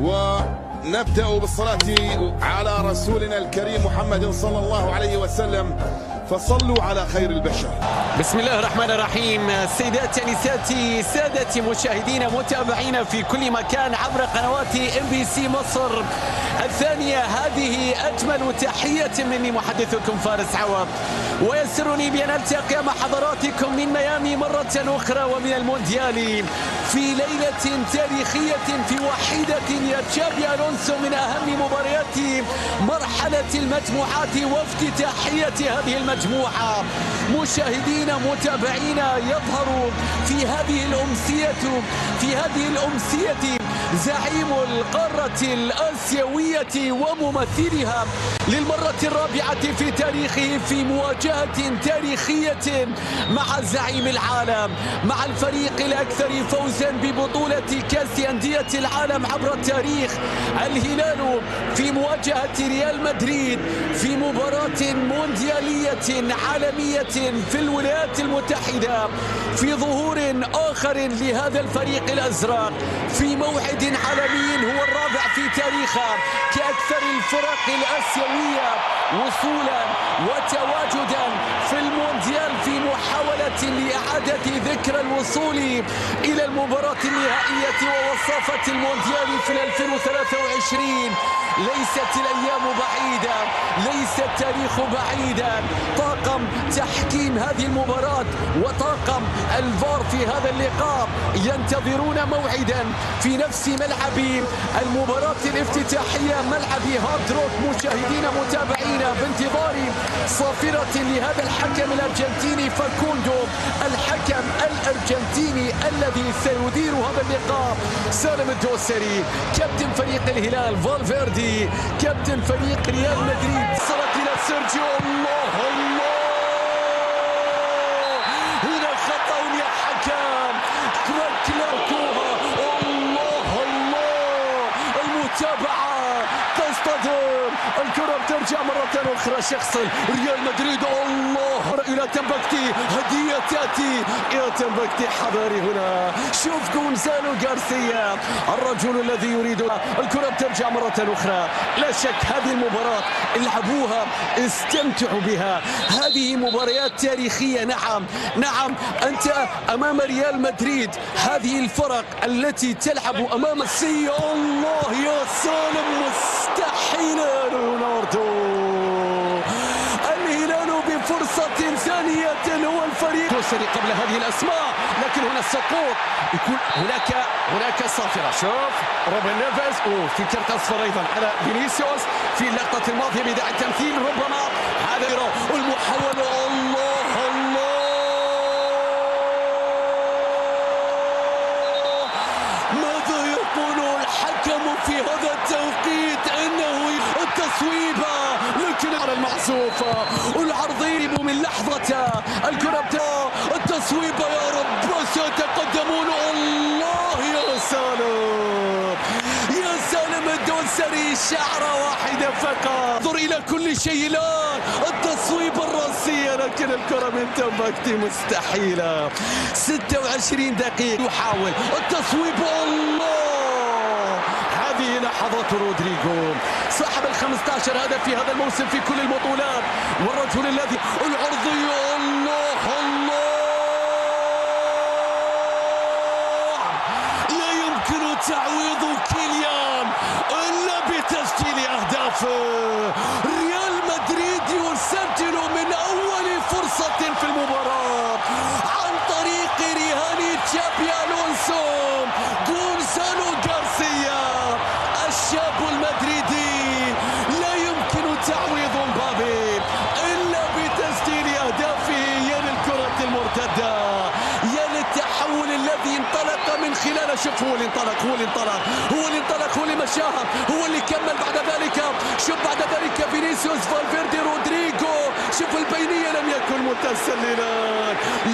ونبدأ بالصلاة على رسولنا الكريم محمد صلى الله عليه وسلم، فصلوا على خير البشر. بسم الله الرحمن الرحيم. سيداتي نساتي سادتي مشاهدينا متابعينا في كل مكان عبر قنوات MBC مصر الثانية، هذه أجمل تحية مني محدثكم فارس عوض، ويسرني بأن ألتقي مع حضراتكم من ميامي مرة أخرى ومن المونديال في ليلة تاريخية في وحيدة يا تشابي ألونسو من أهم مباريات مرحلة المجموعات وافتتاحية هذه المجموعة. مشاهدينا متابعينا، يظهر في هذه الأمسية زعيم القارة الآسيوية وممثلها للمرة الرابعة في تاريخه في مواجهة تاريخية مع زعيم العالم، مع الفريق الأكثر فوزا ببطولة كأس أندية العالم عبر التاريخ، الهلال في مواجهة ريال مدريد في مباراة مونديالية عالمية في الولايات المتحدة، في ظهور آخر لهذا الفريق الأزرق في موعد عالمي هو الرابع في تاريخه كأكثر الفرق الآسيوية وصولا وتواجدا في المونديال في محاولة لإعادة ذكرى الوصول إلى المباراة النهائية ووصافة المونديال في 2023. ليست الأيام بعيدة، ليس التاريخ بعيدا. طاقم تحكيم هذه المباراة وطاقم الفار في هذا اللقاء ينتظرون موعدا في نفس ملعب المباراة الافتتاحية، ملعب هارد روك. مشاهدينا متابعينا بانتظار صافرة لهذا الحكم الأرجنتيني فاكوندو، الحكم الأرجنتيني الذي سيدير هذا اللقاء سالم الدوسري، كابتن فريق الهلال فالفيردي، كابتن فريق ريال مدريد. وصلت إلى سيرجيو، الله الله، هنا خطأ يا حكم، كلاركوها، الله الله، المتابعة تصطدم، الكرة ترجع مرة أخرى، شخص ريال مدريد، الله، إلى تمبكتي، هدية تأتي إلى تمبكتي، حضاري هنا، شوف جونزالو غارسيا الرجل الذي يريد الكرة ترجع مرة أخرى. لا شك هذه المباراة العبوها، استمتعوا بها، هذه مباريات تاريخية. نعم أنت أمام ريال مدريد، هذه الفرق التي تلعب أمام السي، الله يا سالم، مستحيل رونالدو. الهلال بفرصة ثانية هو الفريق دوسري قبل هذه الأسماء، لكن هنا السقوط، يكون هناك صافرة. شوف روبن نيفيز، في كرت أصفر أيضا على فينيسيوس في اللقطة الماضية بداعي التمثيل، ربما هذا المحاولة، الله الله، ماذا يقول الحكم في هذا التوقيت؟ إنه التصويبة لكن على المعزوفة، العرضي من لحظة، الكرة التصويبة، يا رب سيتقدمون، الله يا سالم الدوسري، شعرة واحدة فقط، انظر إلى كل شيء الآن، التصويبة الرأسية، لكن الكرة من تمبكتي مستحيلة. 26 دقيقة يحاول التصويبة، الله، هذه لحظات رودريغو صاحب ال15 هدف في هذا الموسم في كل البطولات، والرجل الذي العرضية، الله الله، لا يمكن تعويض كيليان إلا بتسجيل أهدافه. ريال مدريد يسجل من أول فرصة في المباراة عن طريق رهان تشابي ألونسو، جونزالو غارسيا الشاب المدريدي، لا يمكن تعويض مبابي إلا بتسجيل أهدافه. يا للكرة المرتدة، يا للتحول الذي انطلق من خلال، شوف هو اللي انطلق، هو اللي مشاها، هو اللي كمل بعد ذلك، شوف بعد ذلك فينيسيوس، فالفيردي، رودريغو، شوف البينية لم يكن متسللا.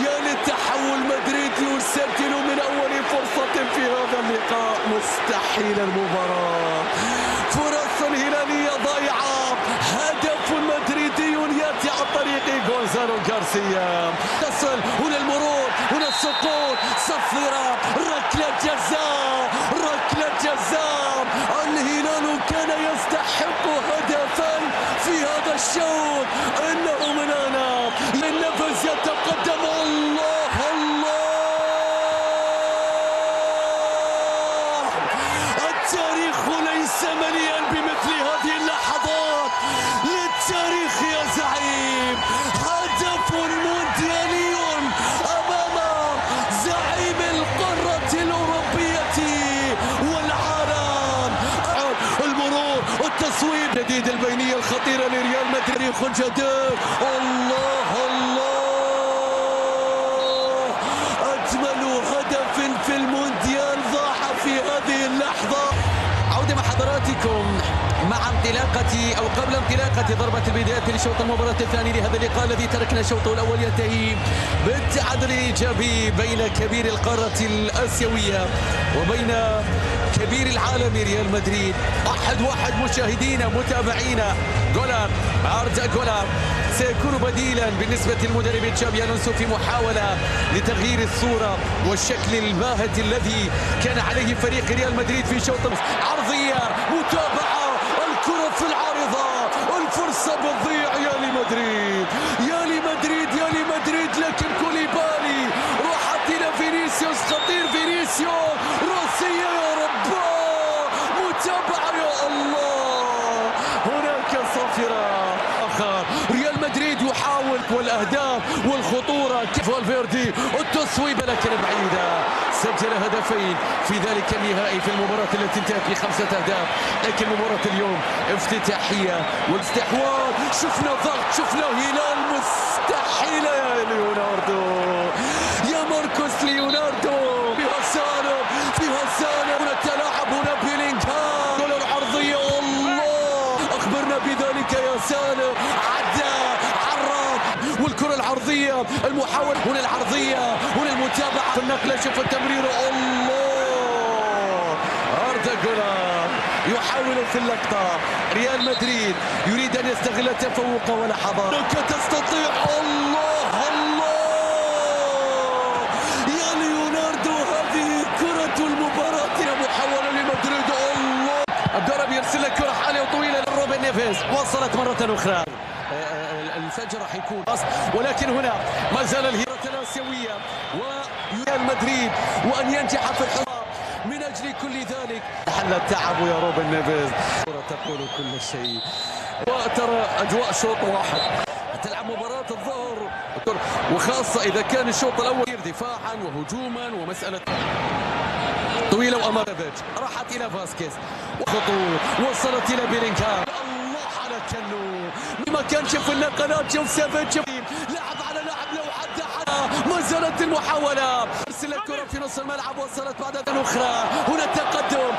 يا للتحول، مدريد يسجل من أول فرصة في هذا اللقاء، مستحيل المباراة، فرص الهلالية ضائعة، هدف مدريدي يأتي عن طريق جونزالو غارسيا، تصل هنا المرور، هنا السقوط، صفرة، ركلة جزاء، كان يستحق هدفا في هذا الشوط. إنه من هنا النفس يتقدم. الله الله، التاريخ ليس مليئا بمثل هذه اللحظات. للتاريخ يا زعيم، هدف مونديالي أمام زعيم القارة الأوروبية والعالم. المرور، التصويب، جديد البينية الخطيرة لريال مدريد. تاريخ جديد. الله الله، أجمل هدف في المونديال ضاع في هذه اللحظة. عودة مع حضراتكم مع انطلاقة أو قبل انطلاقة ضربة البداية لشوط المباراة الثاني لهذا اللقاء الذي تركنا شوطه الأول ينتهي بالتعادل الإيجابي بين كبير القارة الآسيوية وبين كبير العالم ريال مدريد. 1-1 مشاهدينا متابعينا. جولر، أردا جولر سيكون بديلا بالنسبة للمدرب تشابي ألونسو في محاولة لتغيير الصورة والشكل الباهت الذي كان عليه فريق ريال مدريد في شوط. عرضية، متابعة، الكرة في العارضة، الفرصة بتضيع يا لمدريد يا لمدريد يا لمدريد. لكن كوليبالي راحت إلى فينيسيوس، خطير فينيسيوس، راسية يا رب، متابعة يا الله. هناك صافرة آخر. ريال مدريد يحاول، والأهداف والخطورة كيف فالفيردي، التصويب لكن بعيدة. سجل هدفين في ذلك النهائي في المباراة التي انتهت ب5 أهداف. لكن مباراة اليوم افتتاحية والاستحواذ. شفنا ضغط، شفنا هلال مستحيلة يا ليوناردو، يا ماركوس ليوناردو. فيها سالم، فيها سالم، هنا التلاعب، هنا بيلينغهام، جول العرضية. الله، أخبرنا بذلك يا سالم. عدى، عرض، والكرة العرضية، المحاولة، هنا العرضية، هنا المتابعة في النقلة. شوف التمرير، الله، أردا جولر يحاول في اللقطة. ريال مدريد يريد أن يستغل التفوق ولحظات. تستطيع، الله الله يا ليوناردو، هذه كرة المباراة. محاولة لمدريد، الله، الدرب يرسل كرة حالية وطويلة لروبن نيفيز، وصلت مرة أخرى. الفجر راح يكون، ولكن هنا ما زال الهيرة الآسيوية وريال مدريد وأن ينجح في الحرب من أجل كل ذلك. حل التعب يا روبن نيفيز، تقول كل شيء. وترى أجواء شوط واحد، تلعب مباراة الظهر، وخاصة إذا كان الشوط الأول دفاعا وهجوما ومسألة طويلة. وأماميفيتش راحت إلى فاسكيز، وخطوط وصلت إلى بيلينغهام. الله على كنو، ما كانش في النقلات. شوف سافيتش لعب على لاعب، لو عدى ما زالت المحاولة. ارسل الكرة في نص الملعب، وصلت بعد أخرى. هنا التقدم،